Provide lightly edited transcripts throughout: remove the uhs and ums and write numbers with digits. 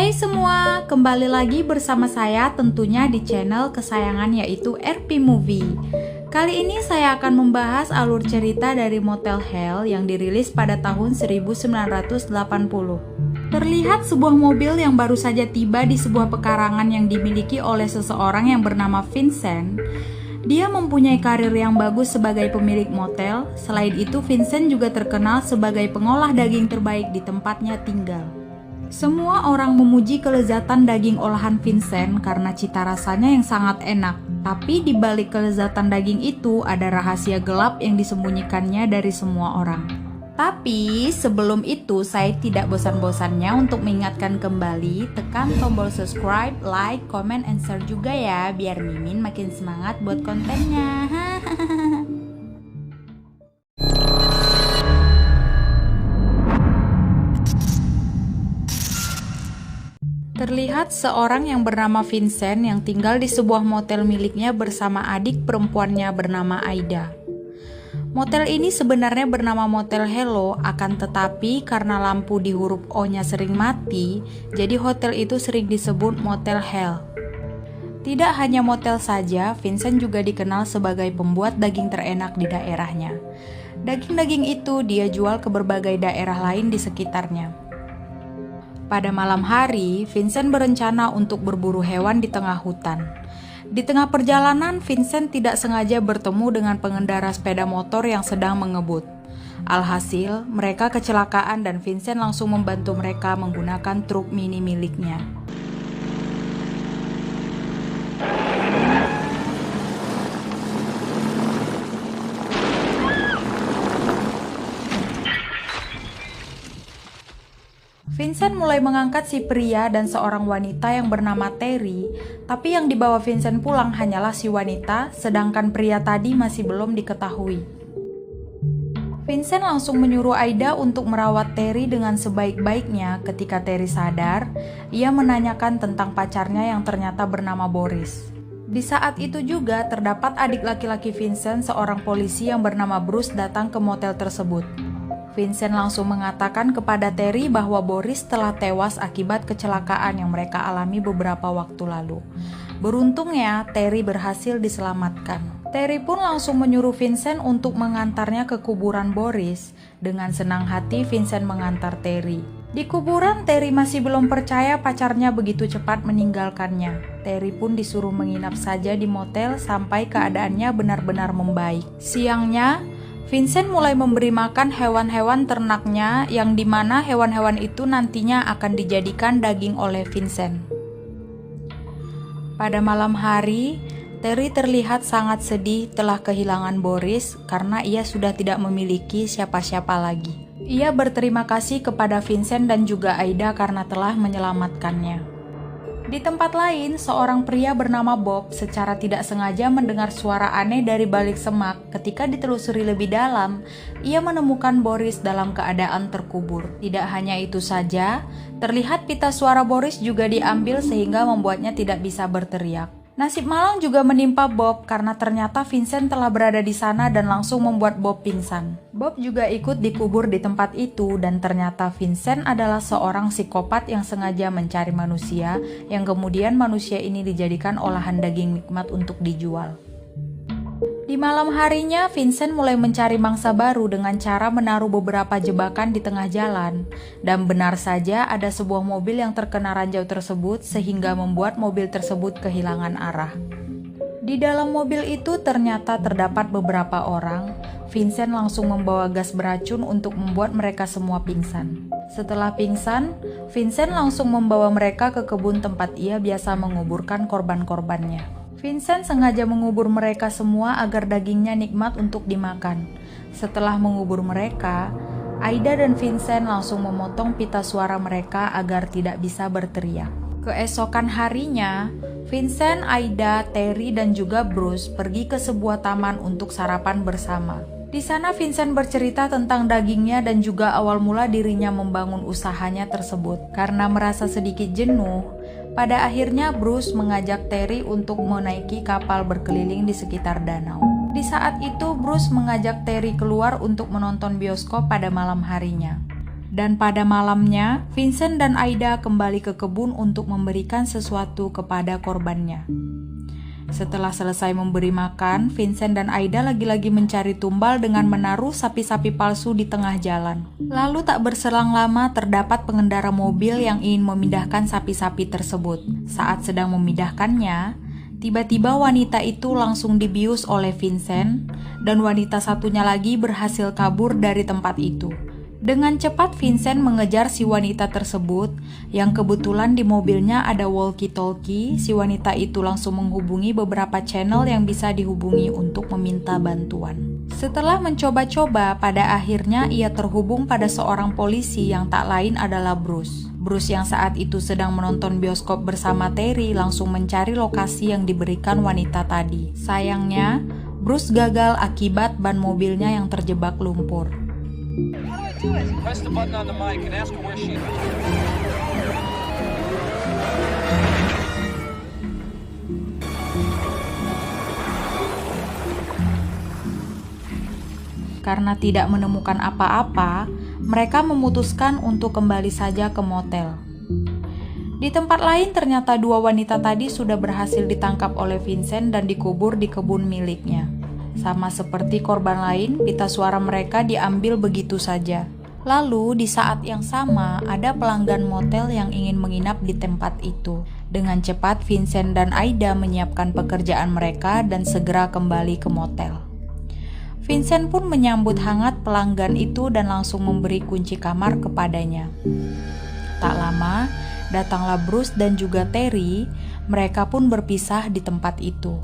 Hai semua, kembali lagi bersama saya tentunya di channel kesayangan yaitu RP Movie. Kali ini saya akan membahas alur cerita dari Motel Hell yang dirilis pada tahun 1980. Terlihat sebuah mobil yang baru saja tiba di sebuah pekarangan yang dimiliki oleh seseorang yang bernama Vincent. Dia mempunyai karir yang bagus sebagai pemilik motel. Selain itu, Vincent juga terkenal sebagai pengolah daging terbaik di tempatnya tinggal. Semua orang memuji kelezatan daging olahan Vincent karena cita rasanya yang sangat enak. Tapi di balik kelezatan daging itu ada rahasia gelap yang disembunyikannya dari semua orang. Tapi sebelum itu saya tidak bosan-bosannya untuk mengingatkan kembali, tekan tombol subscribe, like, comment, and share juga ya, biar Mimin makin semangat buat kontennya. Terlihat seorang yang bernama Vincent yang tinggal di sebuah motel miliknya bersama adik perempuannya bernama Aida. Motel ini sebenarnya bernama Motel Hello, akan tetapi karena lampu di huruf O-nya sering mati, jadi hotel itu sering disebut Motel Hell. Tidak hanya motel saja, Vincent juga dikenal sebagai pembuat daging terenak di daerahnya. Daging-daging itu dia jual ke berbagai daerah lain di sekitarnya. Pada malam hari, Vincent berencana untuk berburu hewan di tengah hutan. Di tengah perjalanan, Vincent tidak sengaja bertemu dengan pengendara sepeda motor yang sedang mengebut. Alhasil, mereka kecelakaan dan Vincent langsung membantu mereka menggunakan truk mini miliknya. Vincent mulai mengangkat si pria dan seorang wanita yang bernama Terry, tapi yang dibawa Vincent pulang hanyalah si wanita, sedangkan pria tadi masih belum diketahui. Vincent langsung menyuruh Aida untuk merawat Terry dengan sebaik-baiknya. Ketika Terry sadar, ia menanyakan tentang pacarnya yang ternyata bernama Boris. Di saat itu juga terdapat adik laki-laki Vincent, seorang polisi yang bernama Bruce datang ke motel tersebut. Vincent langsung mengatakan kepada Terry bahwa Boris telah tewas akibat kecelakaan yang mereka alami beberapa waktu lalu. Beruntungnya, Terry berhasil diselamatkan. Terry pun langsung menyuruh Vincent untuk mengantarnya ke kuburan Boris. Dengan senang hati, Vincent mengantar Terry. Di kuburan, Terry masih belum percaya pacarnya begitu cepat meninggalkannya. Terry pun disuruh menginap saja di motel sampai keadaannya benar-benar membaik. Siangnya, Vincent mulai memberi makan hewan-hewan ternaknya yang dimana hewan-hewan itu nantinya akan dijadikan daging oleh Vincent. Pada malam hari, Terry terlihat sangat sedih telah kehilangan Boris karena ia sudah tidak memiliki siapa-siapa lagi. Ia berterima kasih kepada Vincent dan juga Aida karena telah menyelamatkannya. Di tempat lain, seorang pria bernama Bob secara tidak sengaja mendengar suara aneh dari balik semak. Ketika ditelusuri lebih dalam, ia menemukan Boris dalam keadaan terkubur. Tidak hanya itu saja, terlihat pita suara Boris juga diambil sehingga membuatnya tidak bisa berteriak. Nasib malang juga menimpa Bob karena ternyata Vincent telah berada di sana dan langsung membuat Bob pingsan. Bob juga ikut dikubur di tempat itu dan ternyata Vincent adalah seorang psikopat yang sengaja mencari manusia yang kemudian manusia ini dijadikan olahan daging nikmat untuk dijual. Di malam harinya, Vincent mulai mencari mangsa baru dengan cara menaruh beberapa jebakan di tengah jalan. Dan benar saja ada sebuah mobil yang terkena ranjau tersebut sehingga membuat mobil tersebut kehilangan arah. Di dalam mobil itu ternyata terdapat beberapa orang. Vincent langsung membawa gas beracun untuk membuat mereka semua pingsan. Setelah pingsan, Vincent langsung membawa mereka ke kebun tempat ia biasa menguburkan korban-korbannya. Vincent sengaja mengubur mereka semua agar dagingnya nikmat untuk dimakan. Setelah mengubur mereka, Aida dan Vincent langsung memotong pita suara mereka agar tidak bisa berteriak. Keesokan harinya, Vincent, Aida, Terry, dan juga Bruce pergi ke sebuah taman untuk sarapan bersama. Di sana Vincent bercerita tentang dagingnya dan juga awal mula dirinya membangun usahanya tersebut. Karena merasa sedikit jenuh, pada akhirnya Bruce mengajak Terry untuk menaiki kapal berkeliling di sekitar danau. Di saat itu Bruce mengajak Terry keluar untuk menonton bioskop pada malam harinya. Dan pada malamnya, Vincent dan Aida kembali ke kebun untuk memberikan sesuatu kepada korbannya. Setelah selesai memberi makan, Vincent dan Aida lagi-lagi mencari tumbal dengan menaruh sapi-sapi palsu di tengah jalan. Lalu tak berselang lama terdapat pengendara mobil yang ingin memindahkan sapi-sapi tersebut. Saat sedang memindahkannya, tiba-tiba wanita itu langsung dibius oleh Vincent dan wanita satunya lagi berhasil kabur dari tempat itu. Dengan cepat Vincent mengejar si wanita tersebut yang kebetulan di mobilnya ada walkie-talkie. Si wanita itu langsung menghubungi beberapa channel yang bisa dihubungi untuk meminta bantuan. Setelah mencoba-coba, pada akhirnya ia terhubung pada seorang polisi yang tak lain adalah Bruce. Bruce yang saat itu sedang menonton bioskop bersama Terry langsung mencari lokasi yang diberikan wanita tadi. Sayangnya, Bruce gagal akibat ban mobilnya yang terjebak lumpur. Press the button on the mic and ask her where she is. Karena tidak menemukan apa-apa, mereka memutuskan untuk kembali saja ke motel. Di tempat lain ternyata dua wanita tadi sudah berhasil ditangkap oleh Vincent dan dikubur di kebun miliknya. Sama seperti korban lain, pita suara mereka diambil begitu saja. Lalu di saat yang sama ada pelanggan motel yang ingin menginap di tempat itu. Dengan cepat Vincent dan Aida menyiapkan pekerjaan mereka dan segera kembali ke motel. Vincent pun menyambut hangat pelanggan itu dan langsung memberi kunci kamar kepadanya. Tak lama, datanglah Bruce dan juga Terry. Mereka pun berpisah di tempat itu.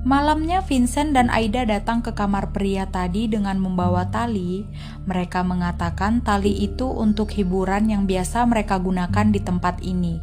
Malamnya Vincent dan Aida datang ke kamar pria tadi dengan membawa tali. Mereka mengatakan tali itu untuk hiburan yang biasa mereka gunakan di tempat ini.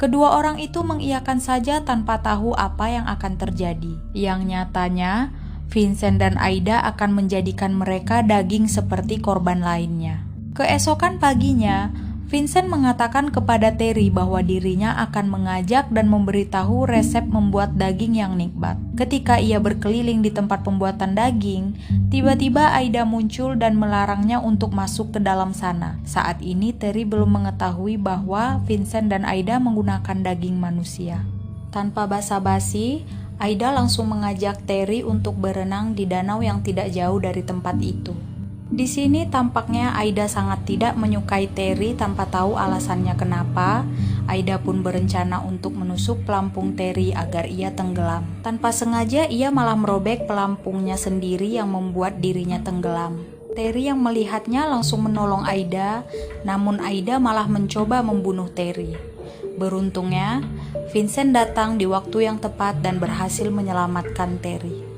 Kedua orang itu mengiyakan saja tanpa tahu apa yang akan terjadi. Yang nyatanya, Vincent dan Aida akan menjadikan mereka daging seperti korban lainnya. Keesokan paginya, Vincent mengatakan kepada Terry bahwa dirinya akan mengajak dan memberitahu resep membuat daging yang nikmat. Ketika ia berkeliling di tempat pembuatan daging, tiba-tiba Aida muncul dan melarangnya untuk masuk ke dalam sana. Saat ini Terry belum mengetahui bahwa Vincent dan Aida menggunakan daging manusia. Tanpa basa-basi, Aida langsung mengajak Terry untuk berenang di danau yang tidak jauh dari tempat itu. Di sini tampaknya Aida sangat tidak menyukai Terry tanpa tahu alasannya kenapa. Aida pun berencana untuk menusuk pelampung Terry agar ia tenggelam. Tanpa sengaja ia malah merobek pelampungnya sendiri yang membuat dirinya tenggelam. Terry yang melihatnya langsung menolong Aida, namun Aida malah mencoba membunuh Terry. Beruntungnya, Vincent datang di waktu yang tepat dan berhasil menyelamatkan Terry.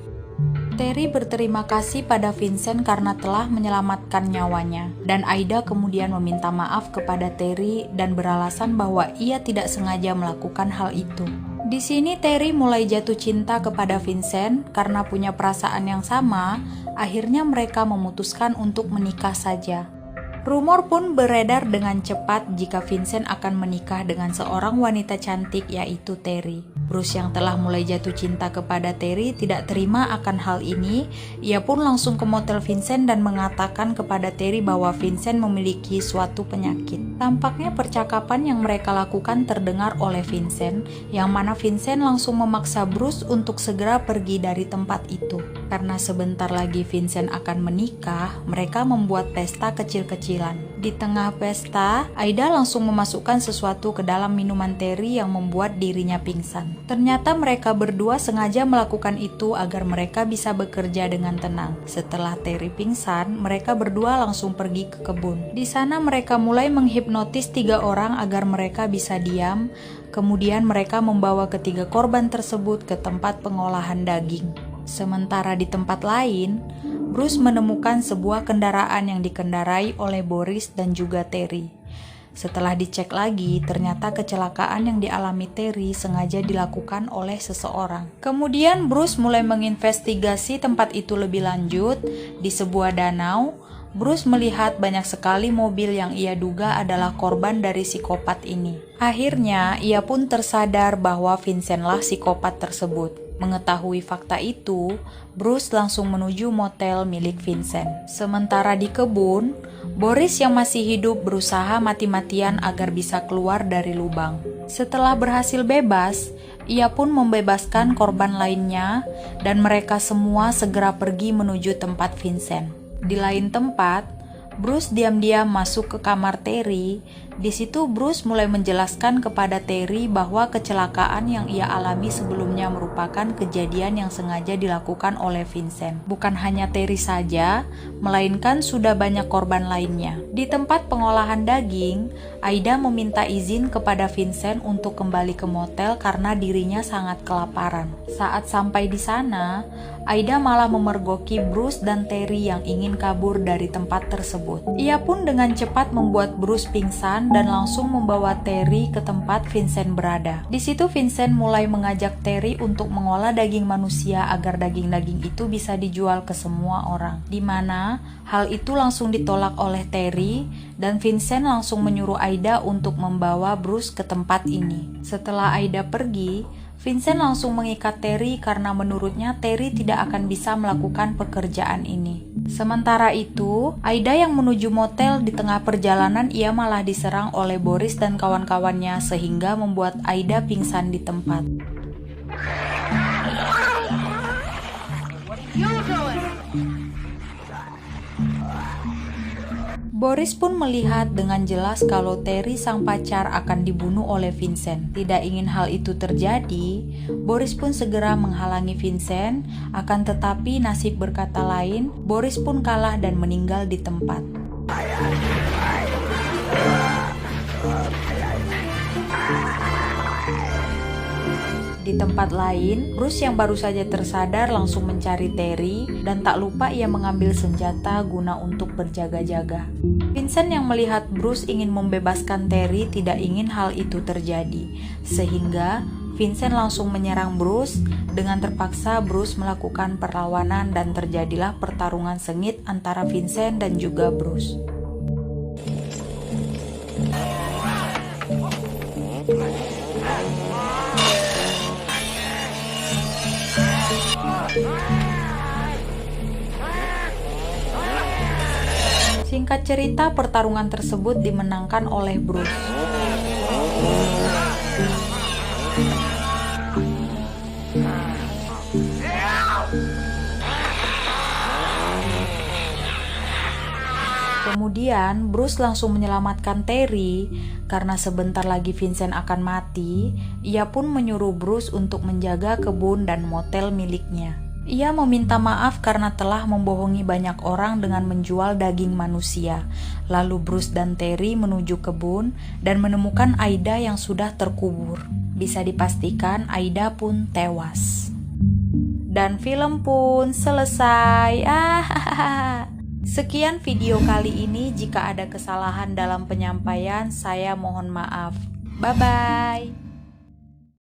Terry berterima kasih pada Vincent karena telah menyelamatkan nyawanya, dan Aida kemudian meminta maaf kepada Terry dan beralasan bahwa ia tidak sengaja melakukan hal itu. Di sini Terry mulai jatuh cinta kepada Vincent karena punya perasaan yang sama. Akhirnya mereka memutuskan untuk menikah saja. Rumor pun beredar dengan cepat jika Vincent akan menikah dengan seorang wanita cantik yaitu Terry. Bruce yang telah mulai jatuh cinta kepada Terry tidak terima akan hal ini. Ia pun langsung ke motel Vincent dan mengatakan kepada Terry bahwa Vincent memiliki suatu penyakit. Tampaknya percakapan yang mereka lakukan terdengar oleh Vincent, yang mana Vincent langsung memaksa Bruce untuk segera pergi dari tempat itu. Karena sebentar lagi Vincent akan menikah, mereka membuat pesta kecil-kecilan. Di tengah pesta, Aida langsung memasukkan sesuatu ke dalam minuman Terry yang membuat dirinya pingsan. Ternyata mereka berdua sengaja melakukan itu agar mereka bisa bekerja dengan tenang. Setelah Terry pingsan, mereka berdua langsung pergi ke kebun. Di sana mereka mulai menghipnotis 3 orang agar mereka bisa diam. Kemudian mereka membawa ketiga korban tersebut ke tempat pengolahan daging. Sementara di tempat lain, Bruce menemukan sebuah kendaraan yang dikendarai oleh Boris dan juga Terry. Setelah dicek lagi, ternyata kecelakaan yang dialami Terry sengaja dilakukan oleh seseorang. Kemudian Bruce mulai menginvestigasi tempat itu lebih lanjut. Di sebuah danau, Bruce melihat banyak sekali mobil yang ia duga adalah korban dari psikopat ini. Akhirnya, ia pun tersadar bahwa Vincentlah psikopat tersebut. Mengetahui fakta itu, Bruce langsung menuju motel milik Vincent. Sementara di kebun, Boris yang masih hidup berusaha mati-matian agar bisa keluar dari lubang. Setelah berhasil bebas, ia pun membebaskan korban lainnya dan mereka semua segera pergi menuju tempat Vincent. Di lain tempat, Bruce diam-diam masuk ke kamar Terry. Di situ Bruce mulai menjelaskan kepada Terry bahwa kecelakaan yang ia alami sebelumnya merupakan kejadian yang sengaja dilakukan oleh Vincent. Bukan hanya Terry saja, melainkan sudah banyak korban lainnya. Di tempat pengolahan daging, Aida meminta izin kepada Vincent untuk kembali ke motel karena dirinya sangat kelaparan. Saat sampai di sana, Aida malah memergoki Bruce dan Terry yang ingin kabur dari tempat tersebut. Ia pun dengan cepat membuat Bruce pingsan dan langsung membawa Terry ke tempat Vincent berada. Di situ Vincent mulai mengajak Terry untuk mengolah daging manusia agar daging-daging itu bisa dijual ke semua orang. Di mana hal itu langsung ditolak oleh Terry dan Vincent langsung menyuruh Aida untuk membawa Bruce ke tempat ini. Setelah Aida pergi, Vincent langsung mengikat Terry karena menurutnya Terry tidak akan bisa melakukan pekerjaan ini. Sementara itu, Aida yang menuju motel di tengah perjalanan ia malah diserang oleh Boris dan kawan-kawannya sehingga membuat Aida pingsan di tempat. Boris pun melihat dengan jelas kalau Terry sang pacar akan dibunuh oleh Vincent. Tidak ingin hal itu terjadi, Boris pun segera menghalangi Vincent, akan tetapi nasib berkata lain, Boris pun kalah dan meninggal di tempat. Di tempat lain, Bruce yang baru saja tersadar langsung mencari Terry dan tak lupa ia mengambil senjata guna untuk berjaga-jaga. Vincent yang melihat Bruce ingin membebaskan Terry tidak ingin hal itu terjadi, sehingga Vincent langsung menyerang Bruce. Dengan terpaksa Bruce melakukan perlawanan dan terjadilah pertarungan sengit antara Vincent dan juga Bruce. Singkat cerita, pertarungan tersebut dimenangkan oleh Bruce. Kemudian Bruce langsung menyelamatkan Terry. Karena sebentar lagi Vincent akan mati, ia pun menyuruh Bruce untuk menjaga kebun dan motel miliknya. Ia meminta maaf karena telah membohongi banyak orang dengan menjual daging manusia. Lalu Bruce dan Terry menuju kebun dan menemukan Aida yang sudah terkubur. Bisa dipastikan Aida pun tewas. Dan film pun selesai. Sekian video kali ini. Jika ada kesalahan dalam penyampaian, saya mohon maaf. Bye-bye.